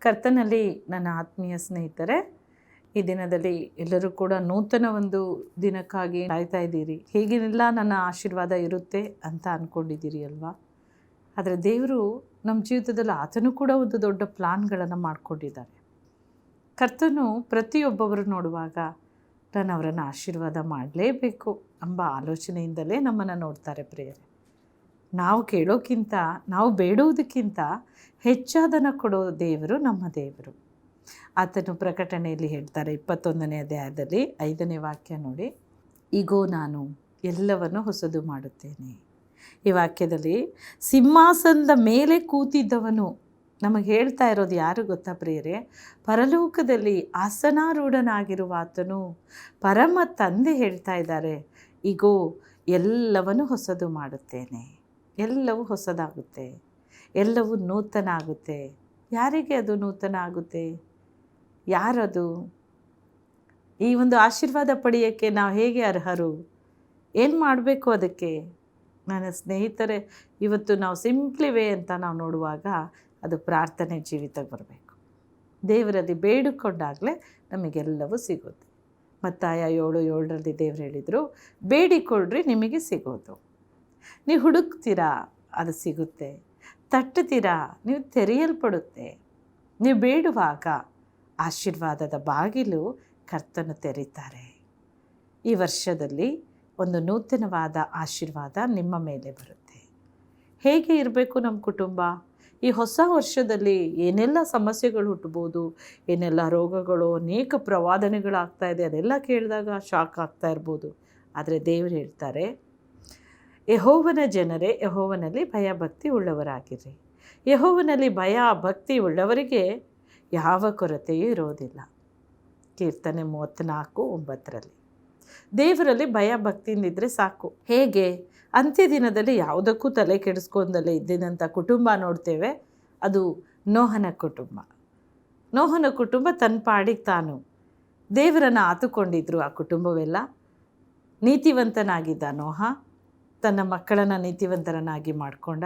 ಕರ್ತನಲ್ಲಿ ನನ್ನ ಆತ್ಮೀಯ ಸ್ನೇಹಿತರೆ, ಈ ದಿನದಲ್ಲಿ ಎಲ್ಲರೂ ಕೂಡ ನೂತನ ಒಂದು ದಿನಕ್ಕಾಗಿ ಕಾಯ್ತಾ ಇದ್ದೀರಿ. ಹೇಗೇನೆಲ್ಲ ನನ್ನ ಆಶೀರ್ವಾದ ಇರುತ್ತೆ ಅಂತ ಅಂದ್ಕೊಂಡಿದ್ದೀರಿ ಅಲ್ವಾ? ಆದರೆ ದೇವರು ನಮ್ಮ ಜೀವಿತದಲ್ಲಿ ಆತನೂ ಕೂಡ ಒಂದು ದೊಡ್ಡ ಪ್ಲಾನ್ಗಳನ್ನು ಮಾಡಿಕೊಂಡಿದ್ದಾರೆ. ಕರ್ತನು ಪ್ರತಿಯೊಬ್ಬವರು ನೋಡುವಾಗ ನಾನು ಅವರನ್ನು ಆಶೀರ್ವಾದ ಮಾಡಲೇಬೇಕು ಎಂಬ ಆಲೋಚನೆಯಿಂದಲೇ ನಮ್ಮನ್ನು ನೋಡ್ತಾರೆ ಪ್ರಿಯರೇ. ನಾವು ಕೇಳೋಕ್ಕಿಂತ, ನಾವು ಬೇಡುವುದಕ್ಕಿಂತ ಹೆಚ್ಚಾದನ್ನು ಕೊಡೋ ದೇವರು ನಮ್ಮ ದೇವರು. ಆತನು ಪ್ರಕಟಣೆಯಲ್ಲಿ ಹೇಳ್ತಾರೆ 21ನೇ ಅಧ್ಯಾಯದಲ್ಲಿ 5ನೇ ವಾಕ್ಯ ನೋಡಿ, ಈಗೋ ನಾನು ಎಲ್ಲವನ್ನು ಹೊಸದು ಮಾಡುತ್ತೇನೆ. ಈ ವಾಕ್ಯದಲ್ಲಿ ಸಿಂಹಾಸನದ ಮೇಲೆ ಕೂತಿದ್ದವನು ನಮಗೆ ಹೇಳ್ತಾ ಇರೋದು ಯಾರು ಗೊತ್ತಾ ಪ್ರಿಯರೇ? ಪರಲೋಕದಲ್ಲಿ ಆಸನಾರೂಢನಾಗಿರುವ ಆತನು ಪರಮ ತಂದೆ ಹೇಳ್ತಾ ಇದ್ದಾರೆ, ಈಗೋ ಎಲ್ಲವನ್ನು ಹೊಸದು ಮಾಡುತ್ತೇನೆ. ಎಲ್ಲವೂ ಹೊಸದಾಗುತ್ತೆ, ಎಲ್ಲವೂ ನೂತನ ಆಗುತ್ತೆ. ಯಾರಿಗೆ ಅದು ನೂತನ ಆಗುತ್ತೆ? ಯಾರದು? ಈ ಒಂದು ಆಶೀರ್ವಾದ ಪಡೆಯೋಕ್ಕೆ ನಾವು ಹೇಗೆ ಅರ್ಹರು? ಏನು ಮಾಡಬೇಕು ಅದಕ್ಕೆ? ನನ್ನ ಸ್ನೇಹಿತರೆ, ಇವತ್ತು ನಾವು ಸಿಂಪ್ಲಿ ವೇ ಅಂತ ನಾವು ನೋಡುವಾಗ ಅದು ಪ್ರಾರ್ಥನೆ ಜೀವಿತಕ್ಕೆ ಬರಬೇಕು. ದೇವರಲ್ಲಿ ಬೇಡಿಕೊಂಡಾಗಲೇ ನಮಗೆಲ್ಲವೂ ಸಿಗುತ್ತೆ. ಮತ್ತಾಯ 7:7 ದೇವರು ಹೇಳಿದರು, ಬೇಡಿಕೊಳ್ಳ್ರಿ ನಿಮಗೆ ಸಿಗೋದು. ನೀವು ಹುಡುಕ್ತೀರಾ, ಅದು ಸಿಗುತ್ತೆ. ತಟ್ಟುತ್ತೀರಾ, ನೀವು ತೆರೆಯಲ್ಪಡುತ್ತೆ. ನೀವು ಬೇಡುವಾಗ ಆಶೀರ್ವಾದದ ಬಾಗಿಲು ಕರ್ತನು ತೆರೀತಾರೆ. ಈ ವರ್ಷದಲ್ಲಿ ಒಂದು ನೂತನವಾದ ಆಶೀರ್ವಾದ ನಿಮ್ಮ ಮೇಲೆ ಬರುತ್ತೆ. ಹೇಗೆ ಇರಬೇಕು ನಮ್ಮ ಕುಟುಂಬ? ಈ ಹೊಸ ವರ್ಷದಲ್ಲಿ ಏನೆಲ್ಲ ಸಮಸ್ಯೆಗಳು ಹುಟ್ಟಬೋದು, ಏನೆಲ್ಲ ರೋಗಗಳು, ಅನೇಕ ಪ್ರವಾದನೆಗಳಾಗ್ತಾ ಇದೆ, ಅದೆಲ್ಲ ಕೇಳಿದಾಗ ಶಾಕ್ ಆಗ್ತಾ ಇರ್ಬೋದು. ಆದರೆ ದೇವರು ಹೇಳ್ತಾರೆ, ಯೆಹೋವನ ಜನರೇ, ಯೆಹೋವನಲ್ಲಿ ಭಯಭಕ್ತಿ ಉಳ್ಳವರಾಗಿರಿ. ಯೆಹೋವನಲ್ಲಿ ಭಯ ಭಕ್ತಿ ಉಳ್ಳವರಿಗೆ ಯಾವ ಕೊರತೆಯೂ ಇರೋದಿಲ್ಲ. ಕೀರ್ತನೆ 34:9. ದೇವರಲ್ಲಿ ಭಯ ಭಕ್ತಿಯಿಂದಿದ್ದರೆ ಸಾಕು. ಹೇಗೆ? ಅಂತ್ಯ ದಿನದಲ್ಲಿ ಯಾವುದಕ್ಕೂ ತಲೆ ಕೆಡಿಸ್ಕೊಂಡಲ್ಲೇ ಇದ್ದಿದ್ದಂಥ ಕುಟುಂಬ ನೋಡ್ತೇವೆ. ಅದು ನೋಹನ ಕುಟುಂಬ. ನೋಹನ ಕುಟುಂಬ ತನ್ನ ಪಾಡಿಗೆ ತಾನು ದೇವರನ್ನು ಆತುಕೊಂಡಿದ್ರು. ಆ ಕುಟುಂಬವೆಲ್ಲ ನೀತಿವಂತನಾಗಿದ್ದ ನೋಹ ತನ್ನ ಮಕ್ಕಳನ್ನು ನೀತಿವಂತರನ್ನಾಗಿ ಮಾಡಿಕೊಂಡ.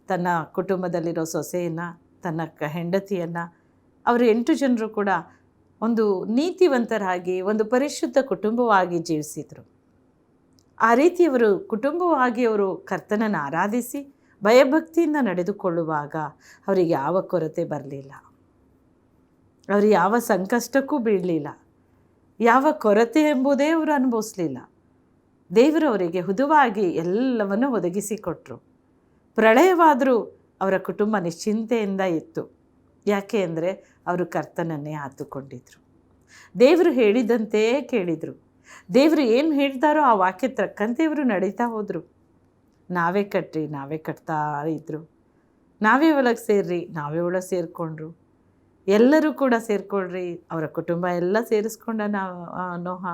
ತನ್ನ ಕುಟುಂಬದಲ್ಲಿರೋ ಸೊಸೆಯನ್ನು, ತನ್ನ ಹೆಂಡತಿಯನ್ನು, ಅವರು 8 ಜನರು ಕೂಡ ಒಂದು ನೀತಿವಂತರಾಗಿ ಒಂದು ಪರಿಶುದ್ಧ ಕುಟುಂಬವಾಗಿ ಜೀವಿಸಿದರು. ಆ ರೀತಿಯವರು ಕುಟುಂಬವಾಗಿ ಅವರು ಕರ್ತನನ್ನು ಆರಾಧಿಸಿ ಭಯಭಕ್ತಿಯಿಂದ ನಡೆದುಕೊಳ್ಳುವಾಗ ಅವರಿಗೆ ಯಾವ ಕೊರತೆ ಬರಲಿಲ್ಲ. ಅವರು ಯಾವ ಸಂಕಷ್ಟಕ್ಕೂ ಬೀಳಲಿಲ್ಲ. ಯಾವ ಕೊರತೆ ಎಂಬುದೇ ಅವರು ಅನುಭವಿಸಲಿಲ್ಲ. ದೇವರು ಅವರಿಗೆ ಹುದುವಾಗಿ ಎಲ್ಲವನ್ನು ಒದಗಿಸಿಕೊಟ್ರು. ಪ್ರಳಯವಾದರೂ ಅವರ ಕುಟುಂಬ ನಿಶ್ಚಿಂತೆಯಿಂದ ಇತ್ತು. ಯಾಕೆ ಅಂದರೆ ಅವರು ಕರ್ತನನ್ನೇ ಆತುಕೊಂಡಿದ್ರು. ದೇವರು ಹೇಳಿದಂತೆಯೇ ಕೇಳಿದರು. ದೇವರು ಏನು ಹೇಳ್ತಾರೋ ಆ ವಾಕ್ಯ ತಕ್ಕಂತೆ ಇವರು ನಡೀತಾ ಹೋದರು. ನಾವೇ ಕಟ್ರಿ, ನಾವೇ ಕಟ್ತಾ ಇದ್ದರು. ನಾವೇ ಒಳಗೆ ಸೇರ್ರಿ, ನಾವೇ ಒಳಗೆ ಸೇರಿಕೊಂಡ್ರು. ಎಲ್ಲರೂ ಕೂಡ ಸೇರಿಕೊಳ್ಳ್ರಿ. ಅವರ ಕುಟುಂಬ ಎಲ್ಲ ಸೇರಿಸ್ಕೊಂಡ ನೋಹ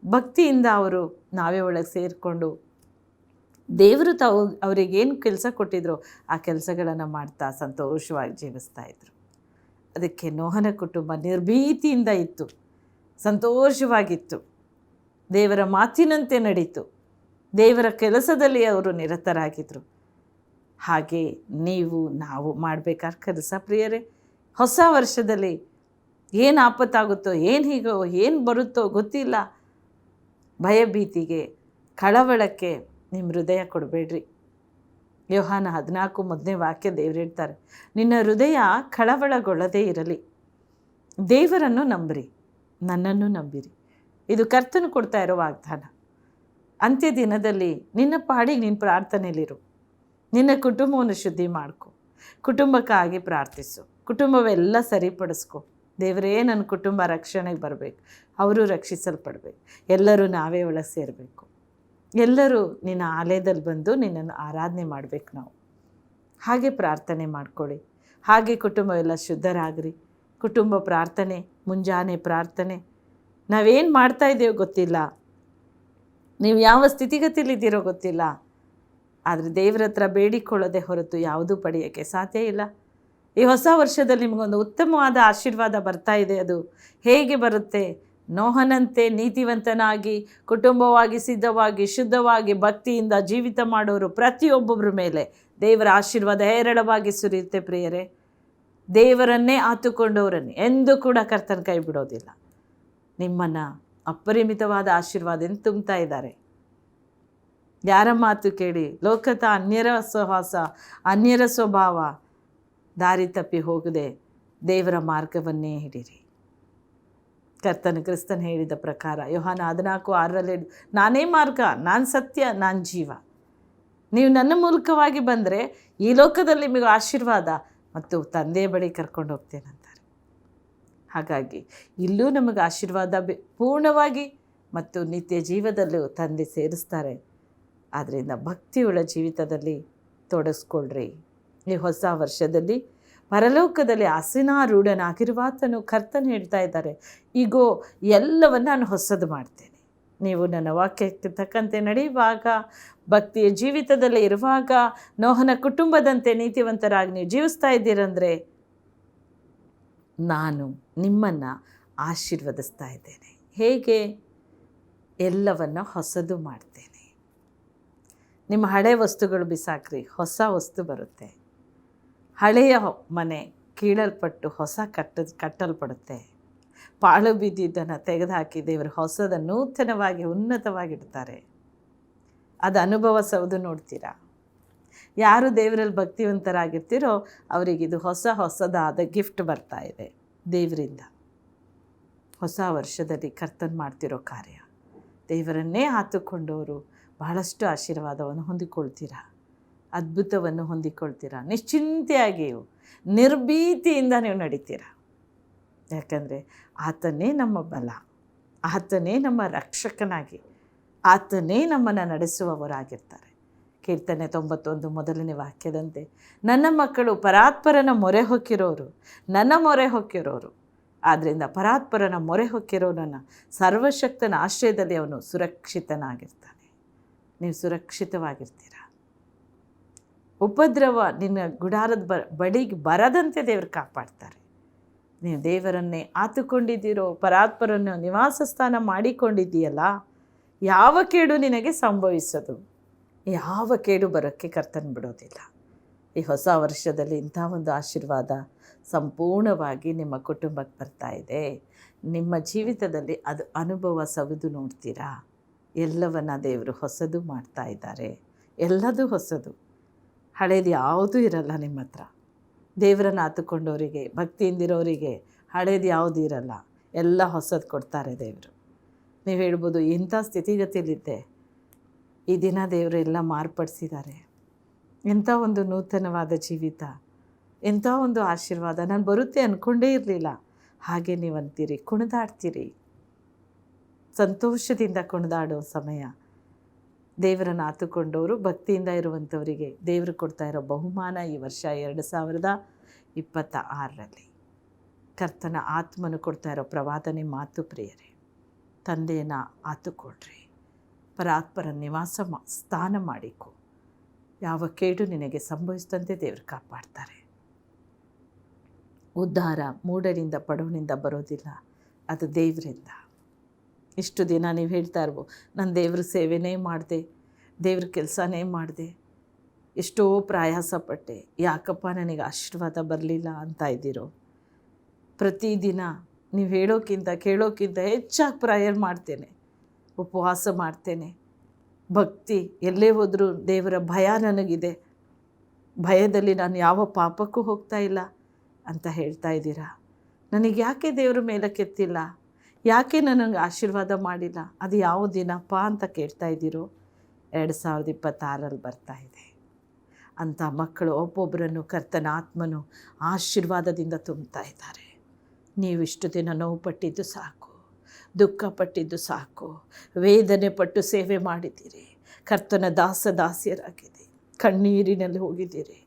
ಭಕ್ತಿಯಿಂದ ಅವರು ನಾವೇ ಒಳಗೆ ಸೇರಿಕೊಂಡು ದೇವರು ಅವರಿಗೇನು ಕೆಲಸ ಕೊಟ್ಟಿದ್ರು ಆ ಕೆಲಸಗಳನ್ನು ಮಾಡ್ತಾ ಸಂತೋಷವಾಗಿ ಜೀವಿಸ್ತಾ ಇದ್ರು. ಅದಕ್ಕೆ ನೋಹನ ಕುಟುಂಬ ನಿರ್ಭೀತಿಯಿಂದ ಇತ್ತು, ಸಂತೋಷವಾಗಿತ್ತು, ದೇವರ ಮಾತಿನಂತೆ ನಡೀತು, ದೇವರ ಕೆಲಸದಲ್ಲಿ ಅವರು ನಿರತರಾಗಿದ್ದರು. ಹಾಗೆ ನಾವು ಮಾಡಬೇಕಾದ ಕೆಲಸ ಪ್ರಿಯರೇ, ಹೊಸ ವರ್ಷದಲ್ಲಿ ಏನು ಆಪತ್ತಾಗುತ್ತೋ, ಏನು ಬರುತ್ತೋ ಗೊತ್ತಿಲ್ಲ. ಭಯಭೀತಿಗೆ, ಕಳವಳಕ್ಕೆ ನಿಮ್ಮ ಹೃದಯ ಕೊಡಬೇಡ್ರಿ. ಯೋಹಾನ 14:1 ವಾಕ್ಯ ದೇವರು ಹೇಳ್ತಾರೆ, ನಿನ್ನ ಹೃದಯ ಕಳವಳಗೊಳ್ಳದೇ ಇರಲಿ. ದೇವರನ್ನು ನಂಬಿರಿ, ನನ್ನನ್ನು ನಂಬಿರಿ. ಇದು ಕರ್ತನು ಕೊಡ್ತಾ ಇರೋ ವಾಗ್ದಾನ. ಅಂತ್ಯ ದಿನದಲ್ಲಿ ನಿನ್ನ ಪಾಡಿಗೆ ನಿನ್ನ ಪ್ರಾರ್ಥನೆಯಲ್ಲಿರು. ನಿನ್ನ ಕುಟುಂಬವನ್ನು ಶುದ್ಧಿ ಮಾಡ್ಕೊ, ಕುಟುಂಬಕ್ಕಾಗಿ ಪ್ರಾರ್ಥಿಸು, ಕುಟುಂಬವೆಲ್ಲ ಸರಿಪಡಿಸ್ಕೊ. ದೇವರೇ, ನನ್ನ ಕುಟುಂಬ ರಕ್ಷಣೆಗೆ ಬರಬೇಕು, ಅವರು ರಕ್ಷಿಸಲ್ಪಡಬೇಕು, ಎಲ್ಲರೂ ನಾವೇ ಒಳಗೆ ಸೇರಬೇಕು, ಎಲ್ಲರೂ ನಿನ್ನ ಆಲಯದಲ್ಲಿ ಬಂದು ನಿನ್ನನ್ನು ಆರಾಧನೆ ಮಾಡಬೇಕು. ನಾವು ಹಾಗೆ ಪ್ರಾರ್ಥನೆ ಮಾಡ್ಕೊಳ್ಳಿ. ಹಾಗೆ ಕುಟುಂಬವೆಲ್ಲ ಶುದ್ಧರಾಗ್ರಿ. ಕುಟುಂಬ ಪ್ರಾರ್ಥನೆ, ಮುಂಜಾನೆ ಪ್ರಾರ್ಥನೆ. ನಾವೇನು ಮಾಡ್ತಾಯಿದ್ದೇವೋ ಗೊತ್ತಿಲ್ಲ, ನೀವು ಯಾವ ಸ್ಥಿತಿಗತಿಲಿದ್ದೀರೋ ಗೊತ್ತಿಲ್ಲ. ಆದರೆ ದೇವರ ಹತ್ರ ಬೇಡಿಕೊಳ್ಳದೆ ಹೊರತು ಯಾವುದೂ ಪಡೆಯೋಕ್ಕೆ ಸಾಧ್ಯ ಇಲ್ಲ. ಈ ಹೊಸ ವರ್ಷದಲ್ಲಿ ನಿಮಗೊಂದು ಉತ್ತಮವಾದ ಆಶೀರ್ವಾದ ಬರ್ತಾ ಇದೆ. ಅದು ಹೇಗೆ ಬರುತ್ತೆ? ನೋಹನಂತೆ ನೀತಿವಂತನಾಗಿ, ಕುಟುಂಬವಾಗಿ ಸಿದ್ಧವಾಗಿ, ಶುದ್ಧವಾಗಿ, ಭಕ್ತಿಯಿಂದ ಜೀವಿತ ಮಾಡೋರು ಪ್ರತಿಯೊಬ್ಬೊಬ್ಬರ ಮೇಲೆ ದೇವರ ಆಶೀರ್ವಾದ ಹೇರಳವಾಗಿ ಸುರಿಯುತ್ತೆ ಪ್ರಿಯರೇ. ದೇವರನ್ನೇ ಆತುಕೊಂಡವರನ್ನೇ ಎಂದೂ ಕೂಡ ಕರ್ತನ ಕೈ ಬಿಡೋದಿಲ್ಲ. ನಿಮ್ಮನ್ನು ಅಪರಿಮಿತವಾದ ಆಶೀರ್ವಾದದಿಂದ ತುಂಬ್ತಾ ಇದ್ದಾರೆ. ಯಾರ ಮಾತು ಕೇಳಿ ಲೋಕದ ಅನ್ಯರ ಸಹವಾಸ, ಅನ್ಯರ ಸ್ವಭಾವ ದಾರಿ ತಪ್ಪಿ ಹೋಗದೆ ದೇವರ ಮಾರ್ಗವನ್ನೇ ಹಿಡಿರಿ. ಕರ್ತನ ಕ್ರಿಸ್ತನ್ ಹೇಳಿದ ಪ್ರಕಾರ ಯೋಹಾನ 14:6 ನಾನೇ ಮಾರ್ಗ, ನಾನು ಸತ್ಯ, ನಾನು ಜೀವ. ನೀವು ನನ್ನ ಮೂಲಕವಾಗಿ ಬಂದರೆ ಈ ಲೋಕದಲ್ಲಿ ನಿಮಗೆ ಆಶೀರ್ವಾದ ಮತ್ತು ತಂದೆಯ ಬಳಿ ಕರ್ಕೊಂಡು ಹೋಗ್ತೇನಂತಾರೆ. ಹಾಗಾಗಿ ಇಲ್ಲೂ ನಮಗೆ ಆಶೀರ್ವಾದ ಪೂರ್ಣವಾಗಿ ಮತ್ತು ನಿತ್ಯ ಜೀವದಲ್ಲೂ ತಂದೆ ಸೇರಿಸ್ತಾರೆ. ಆದ್ದರಿಂದ ಭಕ್ತಿಯುಳ್ಳ ಜೀವಿತದಲ್ಲಿ ತೊಡಗಿಸ್ಕೊಳ್ರಿ. ಈ ಹೊಸ ವರ್ಷದಲ್ಲಿ ಪರಲೋಕದಲ್ಲಿ ಆಸೀನಾರೂಢನಾಗಿರುವಾತನು ಕರ್ತನು ಹೇಳ್ತಾ ಇದ್ದಾರೆ, ಈಗೋ ಎಲ್ಲವನ್ನು ನಾನು ಹೊಸದು ಮಾಡ್ತೇನೆ. ನೀವು ನನ್ನ ವಾಕ್ಯಕ್ಕೆ ತಕ್ಕಂತೆ ನಡೆಯುವಾಗ, ಭಕ್ತಿಯ ಜೀವಿತದಲ್ಲಿ ಇರುವಾಗ, ನೋಹನ ಕುಟುಂಬದಂತೆ ನೀತಿವಂತರಾಗಿ ನೀವು ಜೀವಿಸ್ತಾ ಇದ್ದೀರಂದರೆ ನಾನು ನಿಮ್ಮನ್ನು ಆಶೀರ್ವದಿಸ್ತಾ ಇದ್ದೇನೆ. ಹೇಗೆ? ಎಲ್ಲವನ್ನು ಹೊಸದು ಮಾಡ್ತೇನೆ. ನಿಮ್ಮ ಹಳೆ ವಸ್ತುಗಳು ಬಿಸಾಕ್ರಿ, ಹೊಸ ವಸ್ತು ಬರುತ್ತೆ. ಹಳೆಯ ಮನೆ ಕೀಳಲ್ಪಟ್ಟು ಹೊಸ ಕಟ್ಟಲ್ಪಡುತ್ತೆ. ಪಾಳು ಬಿದ್ದಿದ್ದನ್ನು ತೆಗೆದುಹಾಕಿ ದೇವರು ಹೊಸದ ನೂತನವಾಗಿ ಉನ್ನತವಾಗಿಡ್ತಾರೆ. ಅದು ಅನುಭವ ಸೌದು ನೋಡ್ತೀರಾ. ಯಾರು ದೇವರಲ್ಲಿ ಭಕ್ತಿವಂತರಾಗಿರ್ತೀರೋ ಅವರಿಗಿದು ಹೊಸದಾದ ಗಿಫ್ಟ್ ಬರ್ತಾ ಇದೆ ದೇವರಿಂದ. ಹೊಸ ವರ್ಷದಲ್ಲಿ ಕರ್ತನ್ ಮಾಡ್ತಿರೋ ಕಾರ್ಯ, ದೇವರನ್ನೇ ಆತುಕೊಂಡವರು ಬಹಳಷ್ಟು ಆಶೀರ್ವಾದವನ್ನು ಹೊಂದಿಕೊಳ್ತೀರಾ, ಅದ್ಭುತವನ್ನು ಹೊಂದಿಕೊಳ್ತೀರಾ. ನಿಶ್ಚಿಂತೆಯಾಗಿಯೂ ನಿರ್ಭೀತಿಯಿಂದ ನೀವು ನಡೀತೀರಾ. ಯಾಕಂದರೆ ಆತನೇ ನಮ್ಮ ಬಲ, ಆತನೇ ನಮ್ಮ ರಕ್ಷಕನಾಗಿ, ಆತನೇ ನಮ್ಮನ್ನು ನಡೆಸುವವರಾಗಿರ್ತಾರೆ. ಕೀರ್ತನೆ 91 ಮೊದಲನೇ ವಾಕ್ಯದಂತೆ ನನ್ನ ಮಕ್ಕಳು ಪರಾತ್ಪರನ ಮೊರೆ ಹೊಕ್ಕಿರೋರು, ನನ್ನ ಮೊರೆ ಹೊಕ್ಕಿರೋರು. ಆದ್ದರಿಂದ ಪರಾತ್ಪರನ ಮೊರೆ ಹೊಕ್ಕಿರೋನನ್ನು ಸರ್ವಶಕ್ತನ ಆಶ್ರಯದಲ್ಲಿ ಅವನು ಸುರಕ್ಷಿತನಾಗಿರ್ತಾನೆ. ನೀವು ಸುರಕ್ಷಿತವಾಗಿರ್ತೀರ. ಉಪದ್ರವ ನಿನ್ನ ಗುಡಾರದ ಬಳಿಗೆ ಬರದಂತೆ ದೇವರು ಕಾಪಾಡ್ತಾರೆ. ನೀವು ದೇವರನ್ನೇ ಆತುಕೊಂಡಿದ್ದೀರೋ, ಪರಾತ್ಪರನ್ನು ನಿವಾಸ ಸ್ಥಾನ ಮಾಡಿಕೊಂಡಿದ್ದೀಯಲ್ಲ, ಯಾವ ಕೇಡು ನಿನಗೆ ಸಂಭವಿಸದು, ಯಾವ ಕೇಡು ಬರೋಕ್ಕೆ ಕರ್ತನ ಬಿಡೋದಿಲ್ಲ. ಈ ಹೊಸ ವರ್ಷದಲ್ಲಿ ಇಂಥ ಒಂದು ಆಶೀರ್ವಾದ ಸಂಪೂರ್ಣವಾಗಿ ನಿಮ್ಮ ಕುಟುಂಬಕ್ಕೆ ಬರ್ತಾ ಇದೆ. ನಿಮ್ಮ ಜೀವಿತದಲ್ಲಿ ಅದು ಅನುಭವ ಸವಿದು ನೋಡ್ತೀರಾ. ಎಲ್ಲವನ್ನ ದೇವರು ಹೊಸದು ಮಾಡ್ತಾ ಇದ್ದಾರೆ. ಎಲ್ಲದೂ ಹೊಸದು, ಹಳೇದು ಯಾವುದೂ ಇರಲ್ಲ ನಿಮ್ಮ ಹತ್ರ. ದೇವರನ್ನು ಆತುಕೊಂಡವರಿಗೆ, ಭಕ್ತಿಯಿಂದಿರೋರಿಗೆ ಹಳೇದು ಯಾವುದೂ ಇರಲ್ಲ, ಎಲ್ಲ ಹೊಸದು ಕೊಡ್ತಾರೆ ದೇವರು. ನೀವು ಹೇಳ್ಬೋದು, ಇಂಥ ಸ್ಥಿತಿಗತಿಯಲ್ಲಿದ್ದೆ, ಈ ದಿನ ದೇವರು ಎಲ್ಲ ಮಾರ್ಪಡಿಸಿದ್ದಾರೆ. ಎಂಥ ಒಂದು ನೂತನವಾದ ಜೀವಿತ, ಎಂಥ ಒಂದು ಆಶೀರ್ವಾದ, ನಾನು ಬರುತ್ತೆ ಅಂದ್ಕೊಂಡೇ ಇರಲಿಲ್ಲ. ಹಾಗೆ ನೀವು ಅಂತೀರಿ, ಕುಣಿದಾಡ್ತೀರಿ. ಸಂತೋಷದಿಂದ ಕುಣಿದಾಡೋ ಸಮಯ. ದೇವರನ್ನು ಆತುಕೊಂಡವರು, ಭಕ್ತಿಯಿಂದ ಇರುವಂಥವರಿಗೆ ದೇವರು ಕೊಡ್ತಾ ಇರೋ ಬಹುಮಾನ ಈ ವರ್ಷ 2026ರಲ್ಲಿ ಕರ್ತನ ಆತ್ಮನು ಕೊಡ್ತಾ ಇರೋ ಪ್ರವಾದನೆ ಮಾತು. ಪ್ರಿಯರೇ, ತಂದೆಯನ್ನು ಆತುಕೊಳ್ರಿ, ಪರಾತ್ಪರ ನಿವಾಸ ಸ್ಥಾನ ಮಾಡಿಕೊ. ಯಾವ ಕೇಡು ನಿನಗೆ ಸಂಭವಿಸಿದಂತೆ ದೇವರು ಕಾಪಾಡ್ತಾರೆ. ಉದ್ಧಾರ ಮೂಢರಿಂದ ಪಡವನಿಂದ ಬರೋದಿಲ್ಲ, ಅದು ದೇವರಿಂದ. ಇಷ್ಟು ದಿನ ನೀವು ಹೇಳ್ತಾ ಇರ್ಬೋದು, ನಾನು ದೇವ್ರ ಸೇವೆನೇ ಮಾಡಿದೆ, ದೇವ್ರ ಕೆಲಸನೇ ಮಾಡಿದೆ, ಎಷ್ಟೋ ಪ್ರಯಾಸಪಟ್ಟೆ, ಯಾಕಪ್ಪ ನನಗೆ ಆಶೀರ್ವಾದ ಬರಲಿಲ್ಲ ಅಂತ ಇದ್ದೀರೋ. ಪ್ರತಿದಿನ ನೀವು ಹೇಳೋಕ್ಕಿಂತ ಕೇಳೋಕ್ಕಿಂತ ಹೆಚ್ಚಾಗಿ ಪ್ರೇಯರ್ ಮಾಡ್ತೇನೆ, ಉಪವಾಸ ಮಾಡ್ತೇನೆ. ಭಕ್ತಿ ಎಲ್ಲೇ ಹೋದರೂ ದೇವರ ಭಯ ನನಗಿದೆ, ಭಯದಲ್ಲಿ ನಾನು ಯಾವ ಪಾಪಕ್ಕೂ ಹೋಗ್ತಾ ಇಲ್ಲ ಅಂತ ಹೇಳ್ತಾ ಇದ್ದೀರಾ. ನನಗೆ ಯಾಕೆ ದೇವ್ರ ಮೇಲಕ್ಕೆತ್ತಿಲ್ಲ, ಯಾಕೆ ನನಗೆ ಆಶೀರ್ವಾದ ಮಾಡಿಲ್ಲ, ಅದು ಯಾವ ದಿನಪ್ಪ ಅಂತ ಕೇಳ್ತಾ ಇದ್ದೀರೋ. 2026ರಲ್ಲಿ ಬರ್ತಾ ಇದೆ. ಅಂಥ ಮಕ್ಕಳು ಒಬ್ಬೊಬ್ಬರನ್ನು ಕರ್ತನ ಆತ್ಮನು ಆಶೀರ್ವಾದದಿಂದ ತುಂಬ್ತಾ ಇದ್ದಾರೆ. ನೀವಿಷ್ಟು ದಿನ ನೋವು ಪಟ್ಟಿದ್ದು ಸಾಕು, ದುಃಖ ಪಟ್ಟಿದ್ದು ಸಾಕು, ವೇದನೆ ಪಟ್ಟು ಸೇವೆ ಮಾಡಿದ್ದೀರಿ, ಕರ್ತನ ದಾಸದಾಸಿಯರಾಗಿದ್ದೀರಿ, ಕಣ್ಣೀರಿನಲ್ಲಿ ಹೋಗಿದ್ದೀರಿ.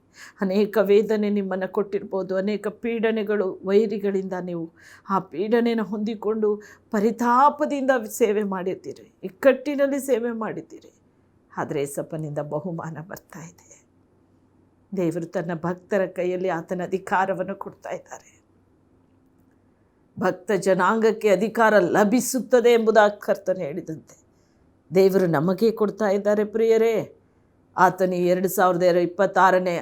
ಅನೇಕ ವೇದನೆ ನಿಮ್ಮನ್ನು ಕೊಟ್ಟಿರ್ಬೋದು, ಅನೇಕ ಪೀಡನೆಗಳು, ವೈರಿಗಳಿಂದ ನೀವು ಆ ಪೀಡನೆಯನ್ನು ಹೊಂದಿಕೊಂಡು ಪರಿತಾಪದಿಂದ ಸೇವೆ ಮಾಡಿದ್ದೀರಿ, ಇಕ್ಕಟ್ಟಿನಲ್ಲಿ ಸೇವೆ ಮಾಡಿದ್ದೀರಿ. ಆದರೆ ಯೇಸಪ್ಪನಿಂದ ಬಹುಮಾನ ಬರ್ತಾ ಇದೆ. ದೇವರು ತನ್ನ ಭಕ್ತರ ಕೈಯಲ್ಲಿ ಆತನ ಅಧಿಕಾರವನ್ನು ಕೊಡ್ತಾ ಇದ್ದಾರೆ. ಭಕ್ತ ಜನಾಂಗಕ್ಕೆ ಅಧಿಕಾರ ಲಭಿಸುತ್ತದೆ ಎಂಬುದಾಗಿ ಕರ್ತನು ಹೇಳಿದಂತೆ ದೇವರು ನಮಗೆ ಕೊಡ್ತಾ ಇದ್ದಾರೆ. ಪ್ರಿಯರೇ, ಆತನು 2026ನೇ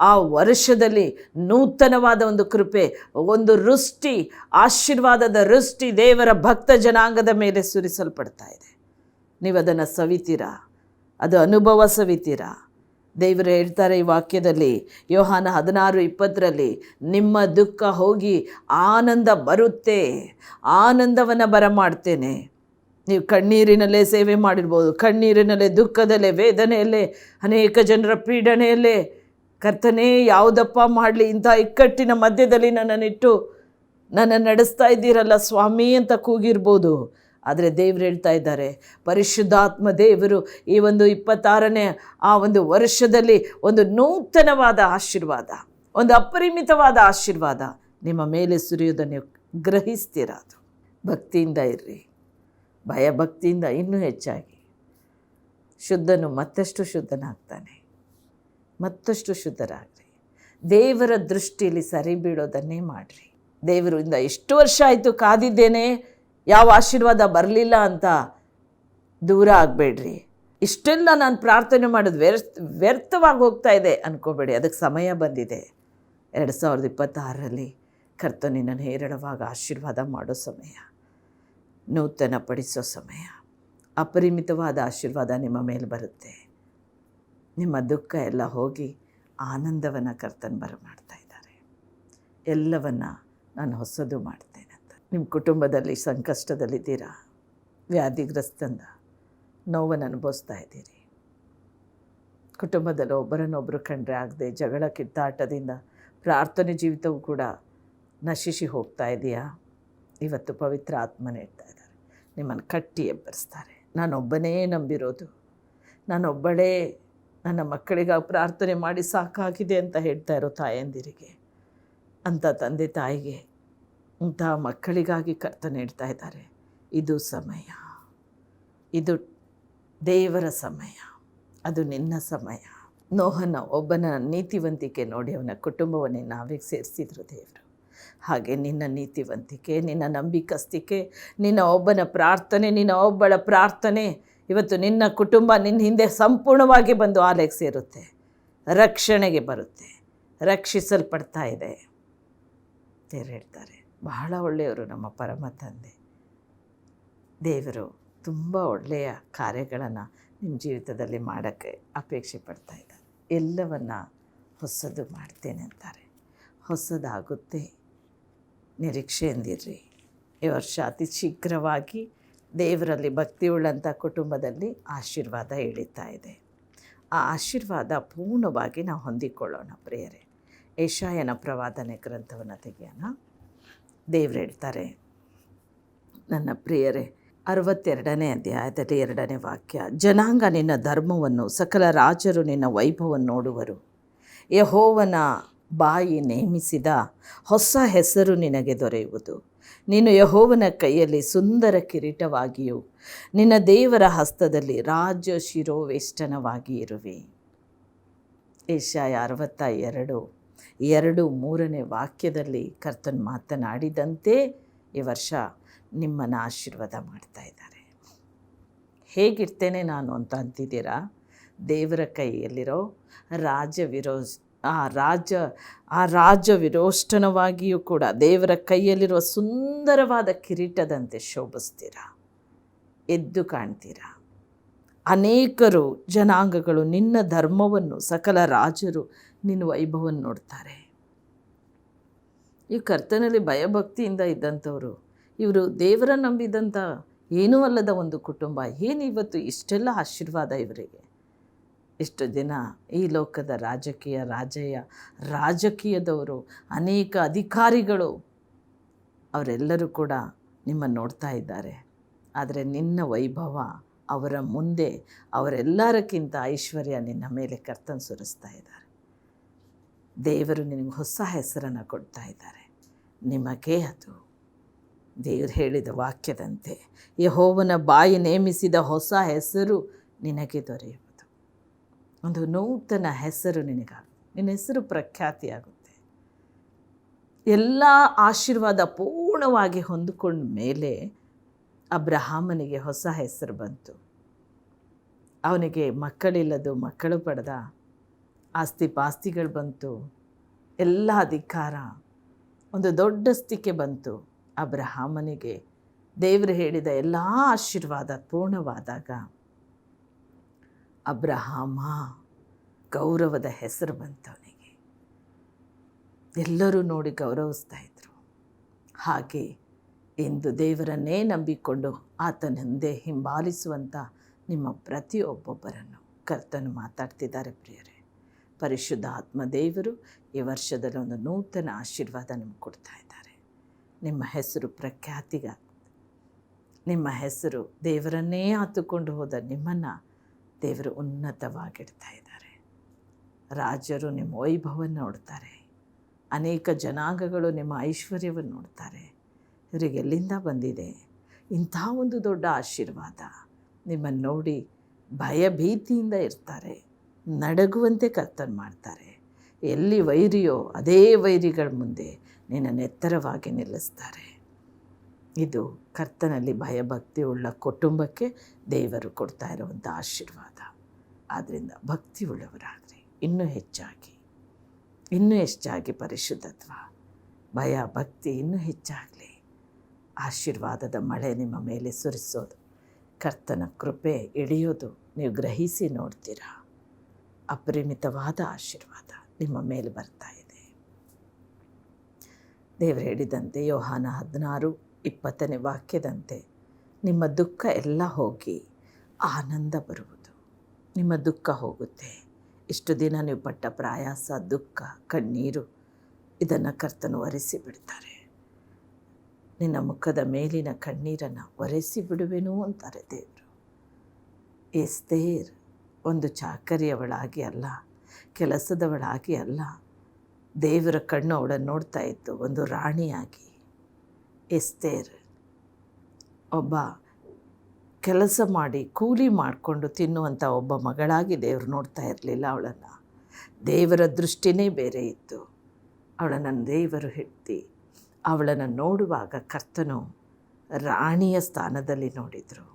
ಆ ವರ್ಷದಲ್ಲಿ ನೂತನವಾದ ಒಂದು ಕೃಪೆ, ಒಂದು ವೃಷ್ಟಿ, ಆಶೀರ್ವಾದದ ವೃಷ್ಟಿ ದೇವರ ಭಕ್ತ ಜನಾಂಗದ ಮೇಲೆ ಸುರಿಸಲ್ಪಡ್ತಾ ಇದೆ. ನೀವು ಅದನ್ನು ಸವಿತೀರಾ, ಅದು ಅನುಭವ ಸವಿತೀರಾ. ದೇವರು ಹೇಳ್ತಾರೆ ಈ ವಾಕ್ಯದಲ್ಲಿ, ಯೋಹಾನ 16:20, ನಿಮ್ಮ ದುಃಖ ಹೋಗಿ ಆನಂದ ಬರುತ್ತೆ, ಆನಂದವನ್ನು ಬರಮಾಡ್ತೇನೆ. ನೀವು ಕಣ್ಣೀರಿನಲ್ಲೇ ಸೇವೆ ಮಾಡಿರ್ಬೋದು, ಕಣ್ಣೀರಿನಲ್ಲೇ, ದುಃಖದಲ್ಲೇ, ವೇದನೆಯಲ್ಲೇ, ಅನೇಕ ಜನರ ಪೀಡನೆಯಲ್ಲೇ, ಕರ್ತನೇ ಯಾವುದಪ್ಪ ಮಾಡಲಿ, ಇಂಥ ಇಕ್ಕಟ್ಟಿನ ಮಧ್ಯದಲ್ಲಿ ನನ್ನನ್ನಿಟ್ಟು ನನ್ನ ನಡೆಸ್ತಾ ಇದ್ದೀರಲ್ಲ ಸ್ವಾಮಿ ಅಂತ ಕೂಗಿರ್ಬೋದು. ಆದರೆ ದೇವರು ಹೇಳ್ತಾ ಇದ್ದಾರೆ, ಪರಿಶುದ್ಧಾತ್ಮ ದೇವರು ಈ ಒಂದು 26ನೇ ಒಂದು ವರ್ಷದಲ್ಲಿ ಒಂದು ನೂತನವಾದ ಆಶೀರ್ವಾದ, ಒಂದು ಅಪರಿಮಿತವಾದ ಆಶೀರ್ವಾದ ನಿಮ್ಮ ಮೇಲೆ ಸುರಿಯೋದನ್ನು ಗ್ರಹಿಸ್ತೀರ. ಅದು ಭಕ್ತಿಯಿಂದ ಇರ್ರಿ, ಭಯಭಕ್ತಿಯಿಂದ ಇನ್ನೂ ಹೆಚ್ಚಾಗಿ. ಶುದ್ಧನು ಮತ್ತಷ್ಟು ಶುದ್ಧನಾಗ್ತಾನೆ, ಮತ್ತಷ್ಟು ಶುದ್ಧರಾಗ್ರಿ. ದೇವರ ದೃಷ್ಟಿಯಲ್ಲಿ ಸರಿ ಬೀಳೋದನ್ನೇ ಮಾಡಿರಿ. ದೇವರಿಂದ ಎಷ್ಟು ವರ್ಷ ಆಯಿತು ಕಾದಿದ್ದೇನೆ, ಯಾವ ಆಶೀರ್ವಾದ ಬರಲಿಲ್ಲ ಅಂತ ದೂರ ಆಗಬೇಡ್ರಿ. ಇಷ್ಟೆಲ್ಲ ನಾನು ಪ್ರಾರ್ಥನೆ ಮಾಡೋದು ವ್ಯರ್ಥವಾಗಿ ಹೋಗ್ತಾ ಇದೆ ಅಂದ್ಕೋಬೇಡಿ. ಅದಕ್ಕೆ ಸಮಯ ಬಂದಿದೆ. 2026ರಲ್ಲಿ ಕರ್ತನು ನಿನ್ನನ್ನು ಹೇರಳವಾಗಿ ಆಶೀರ್ವಾದ ಮಾಡೋ ಸಮಯ, ನೂತನ ಪಡಿಸೋ ಸಮಯ. ಅಪರಿಮಿತವಾದ ಆಶೀರ್ವಾದ ನಿಮ್ಮ ಮೇಲೆ ಬರುತ್ತೆ. ನಿಮ್ಮ ದುಃಖ ಎಲ್ಲ ಹೋಗಿ ಆನಂದವನ್ನು ಕರ್ತನು ಬರಮಾಡ್ತಾ ಇದ್ದಾರೆ. ಎಲ್ಲವನ್ನು ನಾನು ಹೊಸದು ಮಾಡ್ತೇನೆ ಅಂತ. ನಿಮ್ಮ ಕುಟುಂಬದಲ್ಲಿ ಸಂಕಷ್ಟದಲ್ಲಿದ್ದೀರಾ, ವ್ಯಾಧಿಗ್ರಸ್ತಂದ ನೋವನ್ನು ಅನುಭವಿಸ್ತಾ ಇದ್ದೀರಿ. ಕುಟುಂಬದಲ್ಲಿ ಒಬ್ಬರನ್ನೊಬ್ಬರು ಕಂಡ್ರೆ ಆಗದೆ ಜಗಳ ಕಿತ್ತಾಟದಿಂದ ಪ್ರಾರ್ಥನೆ ಜೀವಿತವೂ ಕೂಡ ನಶಿಸಿ ಹೋಗ್ತಾ ಇದೆಯಾ? ಇವತ್ತು ಪವಿತ್ರ ಆತ್ಮನೇ ಹೇಳ್ತಾ ಇದ್ದಾರೆ, ನಿಮ್ಮನ್ನು ಕಟ್ಟಿ ಎಬ್ಬರಿಸ್ತಾರೆ. ನಾನೊಬ್ಬನೇ ನಂಬಿರೋದು, ನಾನೊಬ್ಬಳೇ ನನ್ನ ಮಕ್ಕಳಿಗಾಗಿ ಪ್ರಾರ್ಥನೆ ಮಾಡಿ ಸಾಕಾಗಿದೆ ಅಂತ ಹೇಳ್ತಾ ಇರೋ ತಾಯಂದಿರಿಗೆ, ಅಂಥ ತಂದೆ ತಾಯಿಗೆ, ಇಂಥ ಮಕ್ಕಳಿಗಾಗಿ ಕರ್ತನೆ ಹೇಳ್ತಾ ಇದ್ದಾರೆ, ಇದು ಸಮಯ, ಇದು ದೇವರ ಸಮಯ, ಅದು ನಿನ್ನ ಸಮಯ. ನೋಹನ ಒಬ್ಬನ ನೀತಿವಂತಿಕೆ ನೋಡಿ ಅವನ ಕುಟುಂಬವನ್ನೇ ನಾವೇ ಸೇರಿಸಿದ್ರು ದೇವರು. ಹಾಗೆ ನಿನ್ನ ನೀತಿವಂತಿಕೆ, ನಿನ್ನ ನಂಬಿಕಸ್ತಿಕೆ, ನಿನ್ನ ಒಬ್ಬನ ಪ್ರಾರ್ಥನೆ, ನಿನ್ನ ಒಬ್ಬಳ ಪ್ರಾರ್ಥನೆ ಇವತ್ತು ನಿನ್ನ ಕುಟುಂಬ ನಿನ್ನ ಹಿಂದೆ ಸಂಪೂರ್ಣವಾಗಿ ಬಂದು ಆಲೆಗೆ ಸೇರುತ್ತೆ, ರಕ್ಷಣೆಗೆ ಬರುತ್ತೆ, ರಕ್ಷಿಸಲ್ಪಡ್ತಾ ಇದೆ. ದೇವರು ಹೇಳ್ತಾರೆ, ಬಹಳ ಒಳ್ಳೆಯವರು ನಮ್ಮ ಪರಮ ತಂದೆ. ದೇವರು ತುಂಬ ಒಳ್ಳೆಯ ಕಾರ್ಯಗಳನ್ನು ನಿಮ್ಮ ಜೀವಿತದಲ್ಲಿ ಮಾಡೋಕ್ಕೆ ಅಪೇಕ್ಷೆ ಪಡ್ತಾ ಇದ್ದಾರೆ. ಎಲ್ಲವನ್ನು ಹೊಸದು ಮಾಡ್ತೇನೆ ಅಂತಾರೆ. ಹೊಸದಾಗುತ್ತೆ, ನಿರೀಕ್ಷೆಯಿಂದಿರ್ರಿ. ಈ ವರ್ಷ ಅತಿ ಶೀಘ್ರವಾಗಿ ದೇವರಲ್ಲಿ ಭಕ್ತಿಯುಳ್ಳಂಥ ಕುಟುಂಬದಲ್ಲಿ ಆಶೀರ್ವಾದ ಇಳಿತಾ ಇದೆ. ಆ ಆಶೀರ್ವಾದ ಪೂರ್ಣವಾಗಿ ನಾವು ಹೊಂದಿಕೊಳ್ಳೋಣ ಪ್ರಿಯರೇ. ಯೆಶಾಯನ ಪ್ರವಾದನೆ ಗ್ರಂಥವನ್ನು ತೆಗೆಯೋಣ. ದೇವರು ಹೇಳ್ತಾರೆ, ನನ್ನ ಪ್ರಿಯರೇ, 62ನೇ ಅಧ್ಯಾಯದಲ್ಲಿ 2ನೇ ವಾಕ್ಯ, ಜನಾಂಗ ನಿನ್ನ ಧರ್ಮವನ್ನು, ಸಕಲ ರಾಜರು ನಿನ್ನ ವೈಭವವನ್ನು ನೋಡುವರು. ಯೆಹೋವನ ಬಾಯಿ ನೇಮಿಸಿದ ಹೊಸ ಹೆಸರು ನಿನಗೆ ದೊರೆಯುವುದು. ನೀನು ಯೆಹೋವನ ಕೈಯಲ್ಲಿ ಸುಂದರ ಕಿರೀಟವಾಗಿಯೂ ನಿನ್ನ ದೇವರ ಹಸ್ತದಲ್ಲಿ ರಾಜ ಶಿರೋವೇಷ್ಟನವಾಗಿ ಇರುವೆ. ಯೆಶಾಯ 62:2-3ನೇ ವಾಕ್ಯದಲ್ಲಿ ಕರ್ತನು ಮಾತನಾಡಿದಂತೆ ಈ ವರ್ಷ ನಿಮ್ಮನ್ನು ಆಶೀರ್ವಾದ ಮಾಡ್ತಾ ಇದ್ದಾರೆ. ಹೇಗಿರ್ತೇನೆ ನಾನು ಅಂತ ಅಂತಿದ್ದೀರಾ? ದೇವರ ಕೈಯಲ್ಲಿರೋ ರಾಜ ವಿರೋಷ್ಟನವಾಗಿಯೂ ಕೂಡ ದೇವರ ಕೈಯಲ್ಲಿರುವ ಸುಂದರವಾದ ಕಿರೀಟದಂತೆ ಶೋಭಿಸ್ತೀರಾ, ಎದ್ದು ಕಾಣ್ತೀರಾ. ಅನೇಕರು ಜನಾಂಗಗಳು ನಿನ್ನ ಧರ್ಮವನ್ನು, ಸಕಲ ರಾಜರು ನಿನ್ನ ವೈಭವವನ್ನು ನೋಡ್ತಾರೆ. ಈ ಕರ್ತನಲ್ಲಿ ಭಯಭಕ್ತಿಯಿಂದ ಇದ್ದಂಥವರು, ಇವರು ದೇವರ ನಂಬಿದಂಥ ಏನೂ ಅಲ್ಲದ ಒಂದು ಕುಟುಂಬ, ಏನಿವತ್ತು ಇಷ್ಟೆಲ್ಲ ಆಶೀರ್ವಾದ ಇವರಿಗೆ. ಇಷ್ಟು ದಿನ ಈ ಲೋಕದ ರಾಜಕೀಯದವರು, ಅನೇಕ ಅಧಿಕಾರಿಗಳು, ಅವರೆಲ್ಲರೂ ಕೂಡ ನಿಮ್ಮನ್ನು ನೋಡ್ತಾ ಇದ್ದಾರೆ. ಆದರೆ ನಿನ್ನ ವೈಭವ ಅವರ ಮುಂದೆ, ಅವರೆಲ್ಲರಕ್ಕಿಂತ ಐಶ್ವರ್ಯ ನಿನ್ನ ಮೇಲೆ ಕರ್ತನು ಸುರಿಸ್ತಾ ಇದ್ದಾರೆ. ದೇವರು ನಿನಗೆ ಹೊಸ ಹೆಸರನ್ನು ಕೊಡ್ತಾ ಇದ್ದಾರೆ. ನಿಮಗೆ ಅದು ದೇವರು ಹೇಳಿದ ವಾಕ್ಯದಂತೆ ಯೆಹೋವನ ಬಾಯಿ ನೇಮಿಸಿದ ಹೊಸ ಹೆಸರು ನಿನಗೆ ದೊರೆಯುವುದು. ಒಂದು ನೂತನ ಹೆಸರು ನಿನಗಾಗುತ್ತೆ. ನಿನ್ನ ಹೆಸರು ಪ್ರಖ್ಯಾತಿಯಾಗುತ್ತೆ. ಎಲ್ಲ ಆಶೀರ್ವಾದ ಪೂರ್ಣವಾಗಿ ಹೊಂದಿಕೊಂಡ ಮೇಲೆ ಅಬ್ರಹಾಮನಿಗೆ ಹೊಸ ಹೆಸರು ಬಂತು. ಅವನಿಗೆ ಮಕ್ಕಳಿಲ್ಲದು ಮಕ್ಕಳು ಪಡೆದ, ಆಸ್ತಿ ಪಾಸ್ತಿಗಳು ಬಂತು, ಎಲ್ಲ ಅಧಿಕಾರ, ಒಂದು ದೊಡ್ಡ ಸ್ಥಿತಿಗೆ ಬಂತು. ಅಬ್ರಹಾಮನಿಗೆ ದೇವರು ಹೇಳಿದ ಎಲ್ಲ ಆಶೀರ್ವಾದ ಪೂರ್ಣವಾದಾಗ ಅಬ್ರಹಾಮ ಗೌರವದ ಹೆಸರು ಬಂತು ಅವನಿಗೆ. ಎಲ್ಲರೂ ನೋಡಿ ಗೌರವಿಸ್ತಾ ಇದ್ರು. ಹಾಗೆ ಎಂದು ದೇವರನ್ನೇ ನಂಬಿಕೊಂಡು ಆತನ ಹಿಂದೆ ಹಿಂಬಾಲಿಸುವಂಥ ನಿಮ್ಮ ಪ್ರತಿಯೊಬ್ಬೊಬ್ಬರನ್ನು ಕರ್ತನು ಮಾತಾಡ್ತಿದ್ದಾರೆ ಪ್ರಿಯರೇ. ಪರಿಶುದ್ಧ ಆತ್ಮ ದೇವರು ಈ ವರ್ಷದಲ್ಲಿ ಒಂದು ನೂತನ ಆಶೀರ್ವಾದ ನಿಮ್ಗೆ ಕೊಡ್ತಾ ಇದ್ದಾರೆ. ನಿಮ್ಮ ಹೆಸರು ಪ್ರಖ್ಯಾತಿಗಾಗ್ತದೆ. ನಿಮ್ಮ ಹೆಸರು ದೇವರನ್ನೇ ಹತ್ತುಕೊಂಡು ಹೋದ ನಿಮ್ಮನ್ನು ದೇವರು ಉನ್ನತವಾಗಿಡ್ತಾ ಇದ್ದಾರೆ. ರಾಜರು ನಿಮ್ಮ ವೈಭವವನ್ನು ನೋಡ್ತಾರೆ. ಅನೇಕ ಜನಾಂಗಗಳು ನಿಮ್ಮ ಐಶ್ವರ್ಯವನ್ನು ನೋಡ್ತಾರೆ. ಇವರಿಗೆ ಎಲ್ಲಿಂದ ಬಂದಿದೆ ಇಂಥ ಒಂದು ದೊಡ್ಡ ಆಶೀರ್ವಾದ? ನಿಮ್ಮನ್ನು ನೋಡಿ ಭಯಭೀತಿಯಿಂದ ಇರ್ತಾರೆ, ನಡಗುವಂತೆ ಕರ್ತನು ಮಾಡ್ತಾರೆ. ಎಲ್ಲಿ ವೈರಿಯೋ ಅದೇ ವೈರಿಗಳ ಮುಂದೆ ನಿನ್ನನ್ನು ಎತ್ತರವಾಗಿ ನಿಲ್ಲಿಸ್ತಾರೆ. ಇದು ಕರ್ತನಲ್ಲಿ ಭಯಭಕ್ತಿ ಉಳ್ಳ ಕುಟುಂಬಕ್ಕೆ ದೇವರು ಕೊಡ್ತಾ ಇರುವಂಥ ಆಶೀರ್ವಾದ. ಆದ್ದರಿಂದ ಭಕ್ತಿ ಉಳ್ಳವರಾಗ್ರಿ, ಇನ್ನೂ ಹೆಚ್ಚಾಗಿ ಪರಿಶುದ್ಧತ್ವ, ಭಯ ಭಕ್ತಿ ಇನ್ನೂ ಹೆಚ್ಚಾಗಲಿ. ಆಶೀರ್ವಾದದ ಮಳೆ ನಿಮ್ಮ ಮೇಲೆ ಸುರಿಸೋದು, ಕರ್ತನ ಕೃಪೆ ಇಳಿಯೋದು ನೀವು ಗ್ರಹಿಸಿ ನೋಡ್ತೀರಾ. ಅಪರಿಮಿತವಾದ ಆಶೀರ್ವಾದ ನಿಮ್ಮ ಮೇಲೆ ಬರ್ತಾ ಇದೆ. ದೇವರು ಹೇಳಿದಂತೆ ಯೋಹಾನ 16:20 ವಾಕ್ಯದಂತೆ ನಿಮ್ಮ ದುಃಖ ಎಲ್ಲ ಹೋಗಿ ಆನಂದ ಬರುವುದು. ನಿಮ್ಮ ದುಃಖ ಹೋಗುತ್ತೆ. ಇಷ್ಟು ದಿನ ನೀವು ಪಟ್ಟ ಪ್ರಯಾಸ, ದುಃಖ, ಕಣ್ಣೀರು ಇದನ್ನು ಕರ್ತನು ಒರೆಸಿ ಬಿಡ್ತಾರೆ. ನಿನ್ನ ಮುಖದ ಮೇಲಿನ ಕಣ್ಣೀರನ್ನು ಒರೆಸಿ ಬಿಡುವೆನು ಅಂತಾರೆ ದೇವರು. ಎಸ್ತೇರ್ ಒಂದು ಚಾಕರಿಯವಳಾಗಿ ಅಲ್ಲ, ಕೆಲಸದವಳಾಗಿ ಅಲ್ಲ, ದೇವರ ಕಣ್ಣು ಅವಳನ್ನು ನೋಡ್ತಾ ಇತ್ತು ಒಂದು ರಾಣಿಯಾಗಿ. ಎಸ್ತೇರ್ ಒಬ್ಬ ಕೆಲಸ ಮಾಡಿ ಕೂಲಿ ಮಾಡಿಕೊಂಡು ತಿನ್ನುವಂಥ ಒಬ್ಬ ಮಗಳಾಗಿ ದೇವರು ನೋಡ್ತಾ ಇರಲಿಲ್ಲ ಅವಳನ್ನು. ದೇವರ ದೃಷ್ಟಿನೇ ಬೇರೆ ಇತ್ತು. ಅವಳನ್ನು ದೇವರು ಹೆಂಡತಿ. ಅವಳನ್ನು ನೋಡುವಾಗ ಕರ್ತನು ರಾಣಿಯ ಸ್ಥಾನದಲ್ಲಿ ನೋಡಿದರು.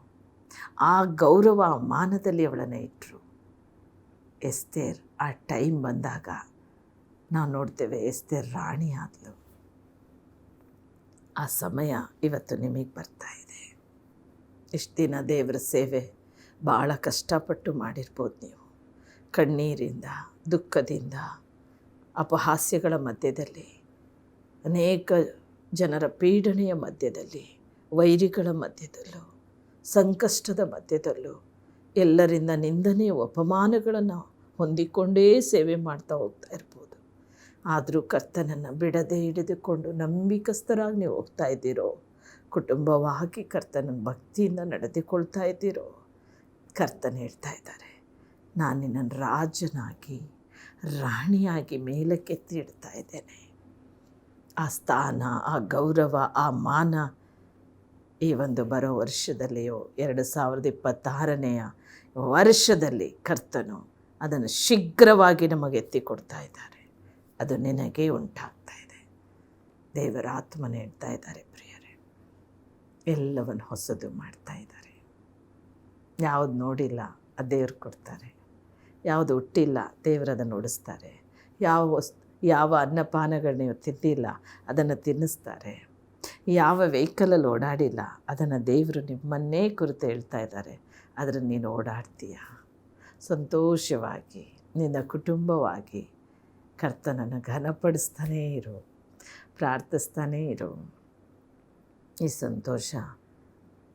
ಆ ಗೌರವ ಮಾನದಲ್ಲಿ ಅವಳನ್ನು ಇಟ್ಟರು. ಎಸ್ತೇರ್ ಆ ಟೈಮ್ ಬಂದಾಗ ನಾವು ನೋಡ್ತೇವೆ ಎಸ್ತೇರ್ ರಾಣಿ ಆದಳು. ಆ ಸಮಯ ಇವತ್ತು ನಿಮಗೆ ಬರ್ತಾ ಇದೆ. ಇಷ್ಟು ದಿನ ದೇವರ ಸೇವೆ ಭಾಳ ಕಷ್ಟಪಟ್ಟು ಮಾಡಿರ್ಬೋದು ನೀವು. ಕಣ್ಣೀರಿಂದ, ದುಃಖದಿಂದ, ಅಪಹಾಸ್ಯಗಳ ಮಧ್ಯದಲ್ಲಿ, ಅನೇಕ ಜನರ ಪೀಡನೆಯ ಮಧ್ಯದಲ್ಲಿ, ವೈರಿಗಳ ಮಧ್ಯದಲ್ಲೂ, ಸಂಕಷ್ಟದ ಮಧ್ಯದಲ್ಲೂ, ಎಲ್ಲರಿಂದ ನಿಂದನೆ ಅಪಮಾನಗಳನ್ನು ಹೊಂದಿಕೊಂಡೇ ಸೇವೆ ಮಾಡ್ತಾ ಹೋಗ್ತಾ ಇರ್ಬೋದು. ಆದರೂ ಕರ್ತನನ್ನು ಬಿಡದೆ ಹಿಡಿದುಕೊಂಡು ನಂಬಿಕಸ್ಥರಾಗಿ ನೀವು ಹೋಗ್ತಾ ಇದ್ದೀರೋ, ಕುಟುಂಬವಾಗಿ ಕರ್ತನ ಭಕ್ತಿಯಿಂದ ನಡೆದುಕೊಳ್ತಾ ಇದ್ದೀರೋ, ಕರ್ತನ ಹೇಳ್ತಾ ಇದ್ದಾರೆ, ನಾನು ನಿನ್ನನ್ನು ರಾಜನಾಗಿ ರಾಣಿಯಾಗಿ ಮೇಲಕ್ಕೆತ್ತಿ ಇಡ್ತಾ ಇದ್ದೇನೆ. ಆ ಸ್ಥಾನ, ಆ ಗೌರವ, ಆ ಮಾನ ಈ ಒಂದು ಬರೋ ವರ್ಷದಲ್ಲಿಯೋ 2026ನೇ ವರ್ಷದಲ್ಲಿ ಕರ್ತನು ಅದನ್ನು ಶೀಘ್ರವಾಗಿ ನಮಗೆ ಎತ್ತಿಕೊಡ್ತಾ ಇದ್ದಾರೆ. ಅದು ನಿನಗೆ ಉಂಟಾಗ್ತಾ ಇದೆ. ದೇವರ ಆತ್ಮನ ಹೇಳ್ತಾ ಇದ್ದಾರೆ ಪ್ರಿಯರೇ, ಎಲ್ಲವನ್ನು ಹೊಸದು ಮಾಡ್ತಾ ಇದ್ದಾರೆ. ಯಾವುದು ನೋಡಿಲ್ಲ ಅದು ದೇವ್ರು ಕೊಡ್ತಾರೆ. ಯಾವುದು ಹುಟ್ಟಿಲ್ಲ ದೇವರು ಅದನ್ನು ಉಡಿಸ್ತಾರೆ. ಯಾವ ಅನ್ನಪಾನಗಳು ನೀವು ತಿಂದಿಲ್ಲ ಅದನ್ನು ತಿನ್ನಿಸ್ತಾರೆ. ಯಾವ ವೆಹಿಕಲಲ್ಲಿ ಓಡಾಡಿಲ್ಲ ಅದನ್ನು ದೇವರು ನಿಮ್ಮನ್ನೇ ಕುರಿತು ಹೇಳ್ತಾ ಇದ್ದಾರೆ. ಆದರೆ ನೀನು ಓಡಾಡ್ತೀಯ ಸಂತೋಷವಾಗಿ, ನಿನ್ನ ಕುಟುಂಬವಾಗಿ ಕರ್ತನನ್ನು ಘನಪಡಿಸ್ತಾನೇ ಇರು, ಪ್ರಾರ್ಥಿಸ್ತಾನೇ ಇರು. ಈ ಸಂತೋಷ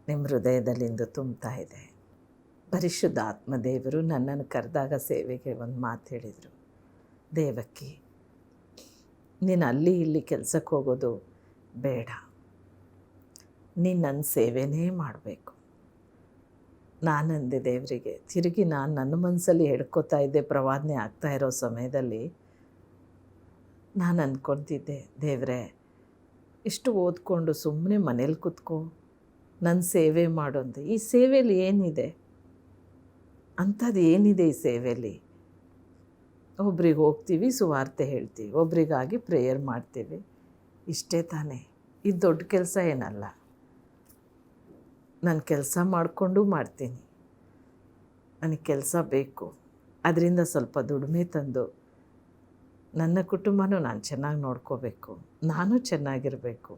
ನಿಮ್ಮ ಹೃದಯದಲ್ಲಿಂದು ತುಂಬ್ತಾ ಇದೆ. ಪರಿಶುದ್ಧ ಆತ್ಮದೇವರು ನನ್ನನ್ನು ಕರೆದಾಗ ಸೇವೆಗೆ ಒಂದು ಮಾತು ಹೇಳಿದರು, ದೇವಕ್ಕಿ ನೀನು ಅಲ್ಲಿ ಇಲ್ಲಿ ಕೆಲಸಕ್ಕೆ ಹೋಗೋದು ಬೇಡ, ನೀನು ನನ್ನ ಸೇವೆನೇ ಮಾಡಬೇಕು. ನಾನಂದೆ ದೇವರಿಗೆ, ತಿರುಗಿ ನಾನು ನನ್ನ ಮನಸ್ಸಲ್ಲಿ ಹೇಳ್ಕೊತಾ ಇದ್ದೆ. ಪ್ರವಾದನೆ ಆಗ್ತಾ ಇರೋ ಸಮಯದಲ್ಲಿ ನಾನು ಅಂದ್ಕೊತಿದ್ದೆ, ದೇವರೇ ಇಷ್ಟು ಓದ್ಕೊಂಡು ಸುಮ್ಮನೆ ಮನೇಲಿ ಕೂತ್ಕೋ, ನನ್ನ ಸೇವೆ ಮಾಡು ಅಂತ. ಈ ಸೇವೆಯಲ್ಲಿ ಏನಿದೆ? ಅಂಥದ್ದು ಏನಿದೆ ಈ ಸೇವೆಯಲ್ಲಿ? ಒಬ್ರಿಗೆ ಹೋಗ್ತೀವಿ, ಸುವಾರ್ತೆ ಹೇಳ್ತೀವಿ, ಒಬ್ರಿಗಾಗಿ ಪ್ರೇಯರ್ ಮಾಡ್ತೀವಿ, ಇಷ್ಟೇ ತಾನೇ. ಇದು ದೊಡ್ಡ ಕೆಲಸ ಏನಲ್ಲ. ನಾನು ಕೆಲಸ ಮಾಡಿಕೊಂಡು ಮಾಡ್ತೀನಿ. ನನಗೆ ಕೆಲಸ ಬೇಕು, ಅದರಿಂದ ಸ್ವಲ್ಪ ದುಡಿಮೆ ತಂದು ನನ್ನ ಕುಟುಂಬನೂ ನಾನು ಚೆನ್ನಾಗಿ ನೋಡ್ಕೋಬೇಕು, ನಾನು ಚೆನ್ನಾಗಿರಬೇಕು.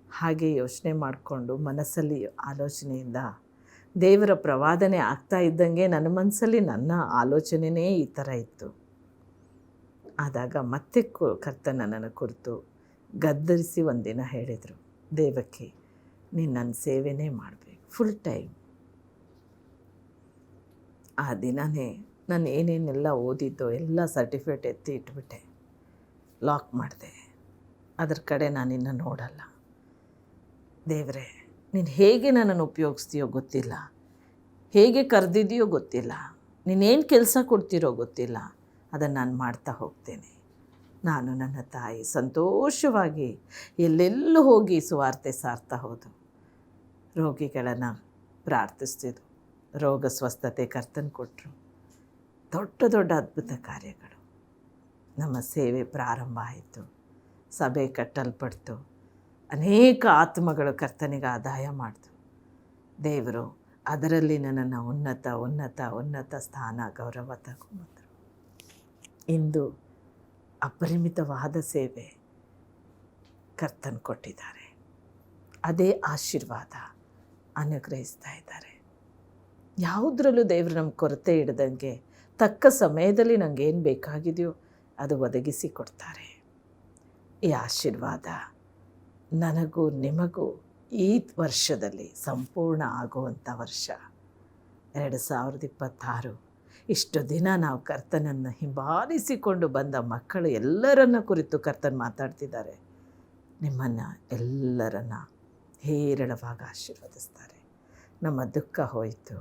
ಹಾಗೆ ಯೋಚನೆ ಮಾಡಿಕೊಂಡು ಮನಸ್ಸಲ್ಲಿ ಆಲೋಚನೆಯಿಂದ ದೇವರ ಪ್ರವಾದನೆ ಆಗ್ತಾ ಇದ್ದಂಗೆ ನನ್ನ ಮನಸ್ಸಲ್ಲಿ ನನ್ನ ಆಲೋಚನೆಯೇ ಈ ಥರ ಇತ್ತು. ಆದಾಗ ಮತ್ತೆ ಕರ್ತನ ನನ್ನ ಕುರಿತು ಗದ್ದರಿಸಿ ಒಂದಿನ ಹೇಳಿದರು, ದೇವಕ್ಕೆ ನೀನು ನನ್ನ ಸೇವೆನೇ ಮಾಡಬೇಕು ಫುಲ್ ಟೈಮ್. ಆ ದಿನವೇ ನಾನು ಏನೇನೆಲ್ಲ ಓದಿದ್ದೋ ಎಲ್ಲ ಸರ್ಟಿಫಿಕೇಟ್ ಎತ್ತಿ ಇಟ್ಬಿಟ್ಟೆ, ಲಾಕ್ ಮಾಡಿದೆ. ಅದ್ರ ಕಡೆ ನಾನಿನ್ನು ನೋಡಲ್ಲ. ದೇವರೇ, ನೀನು ಹೇಗೆ ನನ್ನನ್ನು ಉಪಯೋಗಿಸ್ತೀಯೋ ಗೊತ್ತಿಲ್ಲ, ಹೇಗೆ ಕರೆದಿದೆಯೋ ಗೊತ್ತಿಲ್ಲ, ನೀನೇನು ಕೆಲಸ ಕೊಡ್ತೀರೋ ಗೊತ್ತಿಲ್ಲ, ಅದನ್ನು ನಾನು ಮಾಡ್ತಾ ಹೋಗ್ತೇನೆ. ನಾನು ನನ್ನ ತಾಯಿ ಸಂತೋಷವಾಗಿ ಎಲ್ಲೆಲ್ಲೂ ಹೋಗಿ ಸುವಾರ್ತೆ ಸಾರ್ತಾ ಹೋದು. ರೋಗಿಗಳನ್ನು ಪ್ರಾರ್ಥಿಸ್ತಿದ್ದು, ರೋಗ ಸ್ವಸ್ಥತೆ ಕರ್ತನ ಕೊಟ್ಟರು. ದೊಡ್ಡ ದೊಡ್ಡ ಅದ್ಭುತ ಕಾರ್ಯಗಳು. ನಮ್ಮ ಸೇವೆ ಪ್ರಾರಂಭ ಆಯಿತು, ಸಭೆ ಕಟ್ಟಲ್ಪಡ್ತು, ಅನೇಕ ಆತ್ಮಗಳು ಕರ್ತನಿಗೆ ಆದಾಯ ಮಾಡಿತು. ದೇವರು ಅದರಲ್ಲಿ ನನ್ನನ್ನು ಉನ್ನತ ಉನ್ನತ ಉನ್ನತ ಸ್ಥಾನ ಗೌರವ ತಗೊಂಬಂದರು. ಇಂದು ಅಪರಿಮಿತವಾದ ಸೇವೆ ಕರ್ತನ ಕೊಟ್ಟಿದ್ದಾರೆ. ಅದೇ ಆಶೀರ್ವಾದ ಅನುಗ್ರಹಿಸ್ತಾ ಇದ್ದಾರೆ. ಯಾವುದರಲ್ಲೂ ದೇವರು ನಮ್ಗೆ ಕೊರತೆ ಇಡದಂಗೆ ತಕ್ಕ ಸಮಯದಲ್ಲಿ ನನಗೆ ಏನು ಬೇಕಾಗಿದೆಯೋ ಅದು ಒದಗಿಸಿ ಕೊಡ್ತಾರೆ. ಈ ಆಶೀರ್ವಾದ ನನಗೂ ನಿಮಗೂ ಈ ವರ್ಷದಲ್ಲಿ ಸಂಪೂರ್ಣ ಆಗುವಂಥ ವರ್ಷ 2026. ಇಷ್ಟು ದಿನ ನಾವು ಕರ್ತನನ್ನು ಹಿಂಬಾಲಿಸಿಕೊಂಡು ಬಂದ ಮಕ್ಕಳು ಎಲ್ಲರನ್ನ ಕುರಿತು ಕರ್ತನ ಮಾತಾಡ್ತಿದ್ದಾರೆ. ನಿಮ್ಮನ್ನು ಎಲ್ಲರನ್ನ ಹೇರಳವಾಗಿ ಆಶೀರ್ವದಿಸ್ತಾರೆ. ನಮ್ಮ ದುಃಖ ಹೋಯಿತು,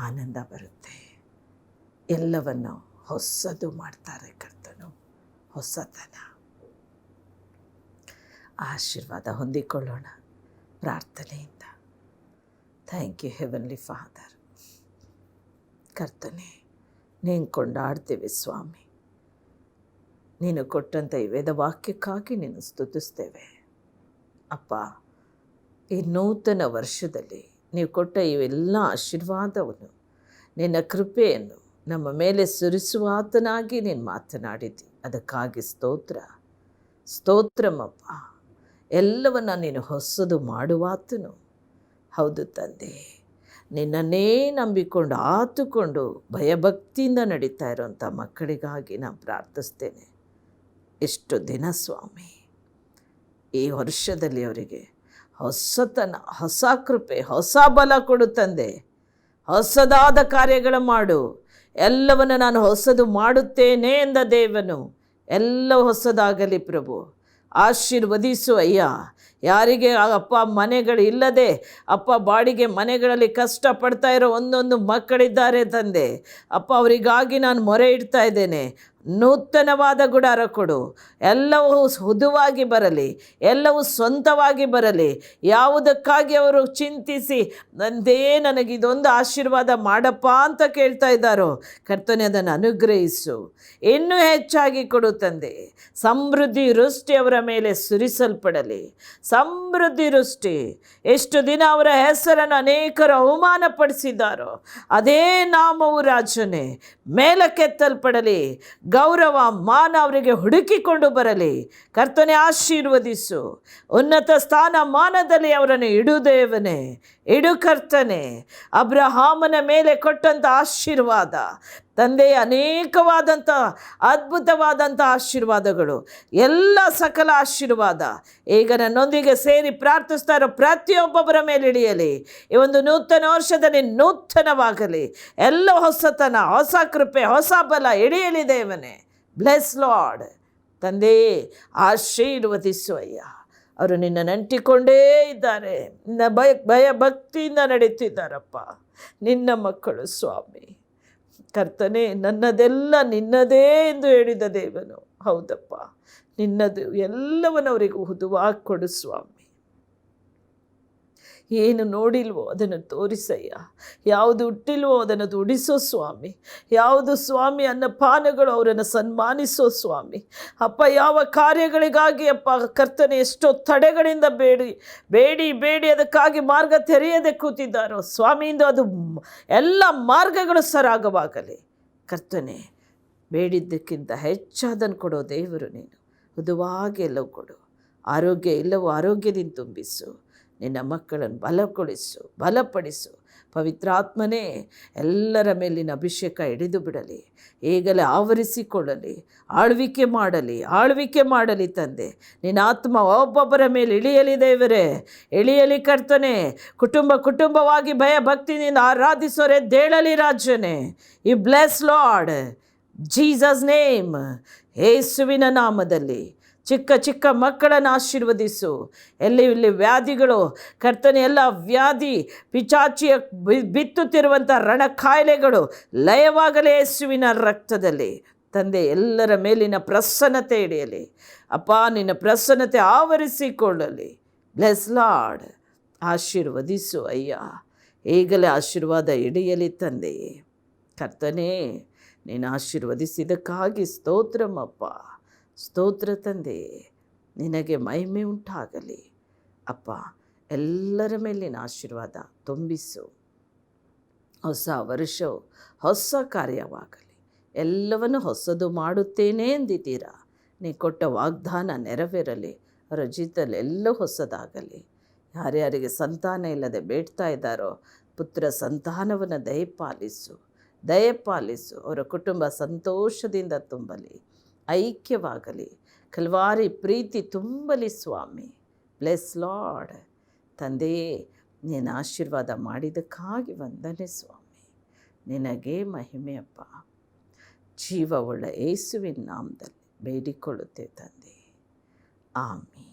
ಆನಂದ ಬರುತ್ತೆ. ಎಲ್ಲವನ್ನು ಹೊಸದು ಮಾಡ್ತಾರೆ ಕರ್ತನು, ಹೊಸತನ. ಆಶೀರ್ವಾದ ಹೊಂದಿಕೊಳ್ಳೋಣ ಪ್ರಾರ್ಥನೆಯಿಂದ. Thank you heavenly father. ಕರ್ತನೆ, ನೀನು ಕೊಂಡಾಡ್ತೇವೆ ಸ್ವಾಮಿ. ನೀನು ಕೊಟ್ಟಂಥ ಈ ವೇದವಾಕ್ಯಕ್ಕಾಗಿ ನೀನು ಸ್ತುತಿಸ್ತೇವೆ ಅಪ್ಪ. ಈ ನೂತನ ವರ್ಷದಲ್ಲಿ ನೀವು ಕೊಟ್ಟ ಇವೆಲ್ಲ ಆಶೀರ್ವಾದವನ್ನು, ನಿನ್ನ ಕೃಪೆಯನ್ನು ನಮ್ಮ ಮೇಲೆ ಸುರಿಸುವಾತನಾಗಿ ನೀನು ಮಾತನಾಡಿದ್ದಿ. ಅದಕ್ಕಾಗಿ ಸ್ತೋತ್ರ ಸ್ತೋತ್ರಮಪ್ಪ. ಎಲ್ಲವನ್ನ ನೀನು ಹೊಸದು ಮಾಡುವಾತನು. ಹೌದು ತಂದೆ, ನಿನ್ನನ್ನೇ ನಂಬಿಕೊಂಡು ಆತುಕೊಂಡು ಭಯಭಕ್ತಿಯಿಂದ ನಡೀತಾ ಇರೋಂಥ ಮಕ್ಕಳಿಗಾಗಿ ನಾನು ಪ್ರಾರ್ಥಿಸ್ತೇನೆ. ಎಷ್ಟು ದಿನ ಸ್ವಾಮಿ, ಈ ವರ್ಷದಲ್ಲಿ ಅವರಿಗೆ ಹೊಸತನ, ಹೊಸ ಕೃಪೆ, ಹೊಸ ಬಲ ಕೊಡು ತಂದೆ. ಹೊಸದಾದ ಕಾರ್ಯಗಳ ಮಾಡು. ಎಲ್ಲವನ್ನು ನಾನು ಹೊಸದು ಮಾಡುತ್ತೇನೆ ಎಂದ ದೇವನು. ಎಲ್ಲ ಹೊಸದಾಗಲಿ ಪ್ರಭು. ಆಶೀರ್ವದಿಸು ಅಯ್ಯ. ಯಾರಿಗೆ ಅಪ್ಪ ಮನೆಗಳು ಇಲ್ಲದೆ ಅಪ್ಪ ಬಾಡಿಗೆ ಮನೆಗಳಲ್ಲಿ ಕಷ್ಟಪಡ್ತಾ ಇರೋ ಒಂದೊಂದು ಮಕ್ಕಳಿದ್ದಾರೆ ತಂದೆ ಅಪ್ಪ, ಅವರಿಗಾಗಿ ನಾನು ಮೊರೆ ಇಡ್ತಾ ಇದ್ದೇನೆ. ನೂತನವಾದ ಗುಡಾರ ಕೊಡು. ಎಲ್ಲವೂ ಹುದುವಾಗಿ ಬರಲಿ, ಎಲ್ಲವೂ ಸ್ವಂತವಾಗಿ ಬರಲಿ. ಯಾವುದಕ್ಕಾಗಿ ಅವರು ಚಿಂತಿಸಿ ನಂದೇ ನನಗಿದೊಂದು ಆಶೀರ್ವಾದ ಮಾಡಪ್ಪ ಅಂತ ಕೇಳ್ತಾ ಇದ್ದಾರೋ ಕರ್ತನೆ, ಅದನ್ನು ಅನುಗ್ರಹಿಸು. ಇನ್ನೂ ಹೆಚ್ಚಾಗಿ ಕೊಡು ತಂದೆ. ಸಮೃದ್ಧಿ ವೃಷ್ಟಿ ಅವರ ಮೇಲೆ ಸುರಿಸಲ್ಪಡಲಿ. ಸಮೃದ್ಧಿ ವೃಷ್ಟಿ. ಎಷ್ಟು ದಿನ ಅವರ ಹೆಸರನ್ನು ಅನೇಕರು ಅವಮಾನಪಡಿಸಿದ್ದಾರೋ ಅದೇ ನಾಮವು ರಾಜನೇ ಮೇಲಕ್ಕೆತ್ತಲ್ಪಡಲಿ. ಗೌರವ ಮಾನ ಅವರಿಗೆ ಹುಡುಕಿಕೊಂಡು ಬರಲಿ. ಕರ್ತನೆ, ಆಶೀರ್ವದಿಸು. ಉನ್ನತ ಸ್ಥಾನ ಮಾನದಲ್ಲಿ ಅವರನ್ನು ಇಡು ದೇವನೇ, ಇಡು ಕರ್ತನೆ. ಅಬ್ರಹಾಮನ ಮೇಲೆ ಕೊಟ್ಟಂಥ ಆಶೀರ್ವಾದ ತಂದೆ, ಅನೇಕವಾದಂಥ ಅದ್ಭುತವಾದಂಥ ಆಶೀರ್ವಾದಗಳು, ಎಲ್ಲ ಸಕಲ ಆಶೀರ್ವಾದ ಈಗ ನನ್ನೊಂದಿಗೆ ಸೇರಿ ಪ್ರಾರ್ಥಿಸ್ತಾ ಇರೋ ಪ್ರತಿಯೊಬ್ಬೊಬ್ಬರ ಮೇಲೆ ಇಳಿಯಲಿ. ಈ ಒಂದು ನೂತನ ವರ್ಷದಲ್ಲಿ ನೂತನವಾಗಲಿ. ಎಲ್ಲ ಹೊಸತನ, ಹೊಸ ಕೃಪೆ, ಹೊಸ ಬಲ ಇಳಿಯಲಿ ದೇವನೇ. Bless lord. ತಂದೆ, ಆಶೀರ್ವದಿಸುವಯ್ಯ. ಅವರು ನಿನ್ನ ನಂಟಿಕೊಂಡೇ ಇದ್ದಾರೆ. ನಿನ್ನ ಭಯ ಭಕ್ತಿಯಿಂದ ನಡೀತಿದ್ದಾರಪ್ಪ ನಿನ್ನ ಮಕ್ಕಳು ಸ್ವಾಮಿ. ಕರ್ತನೆ, ನನ್ನದೆಲ್ಲ ನಿನ್ನದೇ ಎಂದು ಹೇಳಿದ ದೇವನು. ಹೌದಪ್ಪ, ನಿನ್ನದು ಎಲ್ಲವನ್ನು ಅವರಿಗೆ ಹುದುವಾಗಿ ಕೊಡು ಸ್ವಾಮಿ. ಏನು ನೋಡಿಲ್ವೋ ಅದನ್ನು ತೋರಿಸಯ್ಯ, ಯಾವುದು ಹುಟ್ಟಿಲ್ವೋ ಅದನ್ನು ಉಡಿಸೋ ಸ್ವಾಮಿ. ಯಾವುದು ಸ್ವಾಮಿ ಅನ್ನಪಾನಗಳು ಅವರನ್ನು ಸನ್ಮಾನಿಸೋ ಸ್ವಾಮಿ. ಅಪ್ಪ, ಯಾವ ಕಾರ್ಯಗಳಿಗಾಗಿ ಅಪ್ಪ ಕರ್ತನೆ ಎಷ್ಟೋ ತಡೆಗಳಿಂದ ಬೇಡಿ ಅದಕ್ಕಾಗಿ ಮಾರ್ಗ ತೆರೆಯದೆ ಕೂತಿದ್ದಾರೋ ಸ್ವಾಮಿಯಿಂದ ಅದು ಎಲ್ಲ ಮಾರ್ಗಗಳು ಸರಾಗವಾಗಲಿ ಕರ್ತನೆ. ಬೇಡಿದ್ದಕ್ಕಿಂತ ಹೆಚ್ಚಾದನ್ನು ಕೊಡೋ ದೇವರು ನೀನು. ಹುದುವಾಗಿ ಎಲ್ಲವೂ ಕೊಡು. ಆರೋಗ್ಯ ಎಲ್ಲವೂ ಆರೋಗ್ಯದಿಂದ ತುಂಬಿಸು. ನಿನ್ನ ಮಕ್ಕಳನ್ನು ಬಲಪಡಿಸು. ಪವಿತ್ರಾತ್ಮನೇ ಎಲ್ಲರ ಮೇಲಿನ ಅಭಿಷೇಕ ಹಿಡಿದು ಬಿಡಲಿ, ಈಗಲೇ ಆವರಿಸಿಕೊಳ್ಳಲಿ, ಆಳ್ವಿಕೆ ಮಾಡಲಿ ತಂದೆ. ನಿನ್ನ ಆತ್ಮ ಒಬ್ಬೊಬ್ಬರ ಮೇಲೆ ಇಳಿಯಲಿ ದೇವರೇ, ಇಳಿಯಲಿ ಕರ್ತನೆ. ಕುಟುಂಬವಾಗಿ ಭಯ ಭಕ್ತಿನಿಂದ ಆರಾಧಿಸೋರೆ ದೇಳಲಿ ರಾಜನೇ. You bless lord Jesus name. ಯೇಸುವಿನ ನಾಮದಲ್ಲಿ ಚಿಕ್ಕ ಮಕ್ಕಳನ್ನು ಆಶೀರ್ವದಿಸು. ಇಲ್ಲಿ ವ್ಯಾಧಿಗಳು ಕರ್ತನೆ, ಎಲ್ಲ ವ್ಯಾಧಿ ಪಿಚಾಚಿಯ ಬಿತ್ತುತ್ತಿರುವಂಥ ರಣಕಾಯಿಲೆಗಳು ಲಯವಾಗಲೇ ಯೇಸುವಿನ ರಕ್ತದಲ್ಲಿ ತಂದೆ. ಎಲ್ಲರ ಮೇಲಿನ ಪ್ರಸನ್ನತೆ ಹಿಡಿಯಲಿ ಅಪ್ಪ, ನಿನ್ನ ಪ್ರಸನ್ನತೆ ಆವರಿಸಿಕೊಳ್ಳಲಿ. Bless lord. ಆಶೀರ್ವದಿಸು ಅಯ್ಯ, ಈಗಲೇ ಆಶೀರ್ವಾದ ಹಿಡಿಯಲಿ ತಂದೆಯೇ. ಕರ್ತನೇ, ನೀನು ಆಶೀರ್ವದಿಸಿದ್ದಕ್ಕಾಗಿ ಸ್ತೋತ್ರಮಪ್ಪ, ಸ್ತೋತ್ರ ತಂದೆಯೇ. ನಿನಗೆ ಮಹಿಮೆ ಉಂಟಾಗಲಿ ಅಪ್ಪ. ಎಲ್ಲರ ಮೇಲಿನ ಆಶೀರ್ವಾದ ತುಂಬಿಸು. ಹೊಸ ವರ್ಷವು ಹೊಸ ಕಾರ್ಯವಾಗಲಿ. ಎಲ್ಲವನ್ನು ಹೊಸದು ಮಾಡುತ್ತೇನೆ ಎಂದಿದ್ದೀರಾ. ನೀ ಕೊಟ್ಟ ವಾಗ್ದಾನ ನೆರವೇರಲಿ. ಅವರ ಜೀವಿತದಲ್ಲಿ ಎಲ್ಲ ಹೊಸದಾಗಲಿ. ಯಾರ್ಯಾರಿಗೆ ಸಂತಾನ ಇಲ್ಲದೆ ಬೇಡ್ತಾ ಇದ್ದಾರೋ ಪುತ್ರ ಸಂತಾನವನ್ನು ದಯಪಾಲಿಸು. ಅವರ ಕುಟುಂಬ ಸಂತೋಷದಿಂದ ತುಂಬಲಿ, ಐಕ್ಯವಾಗಲಿ. ಕಲ್ವಾರಿ ಪ್ರೀತಿ ತುಂಬಲಿ ಸ್ವಾಮಿ. Bless Lord. ತಂದೆಯೇ, ನೀನು ಆಶೀರ್ವಾದ ಮಾಡಿದ್ದಕ್ಕಾಗಿ ವಂದನೆ ಸ್ವಾಮಿ. ನಿನಗೇ ಮಹಿಮೆಯಪ್ಪ. ಜೀವವುಳ್ಳ ಯೇಸುವಿನ ನಾಮದಲ್ಲಿ ಬೇಡಿಕೊಳ್ಳುತ್ತೆ ತಂದೆ. ಆಮೀನ್.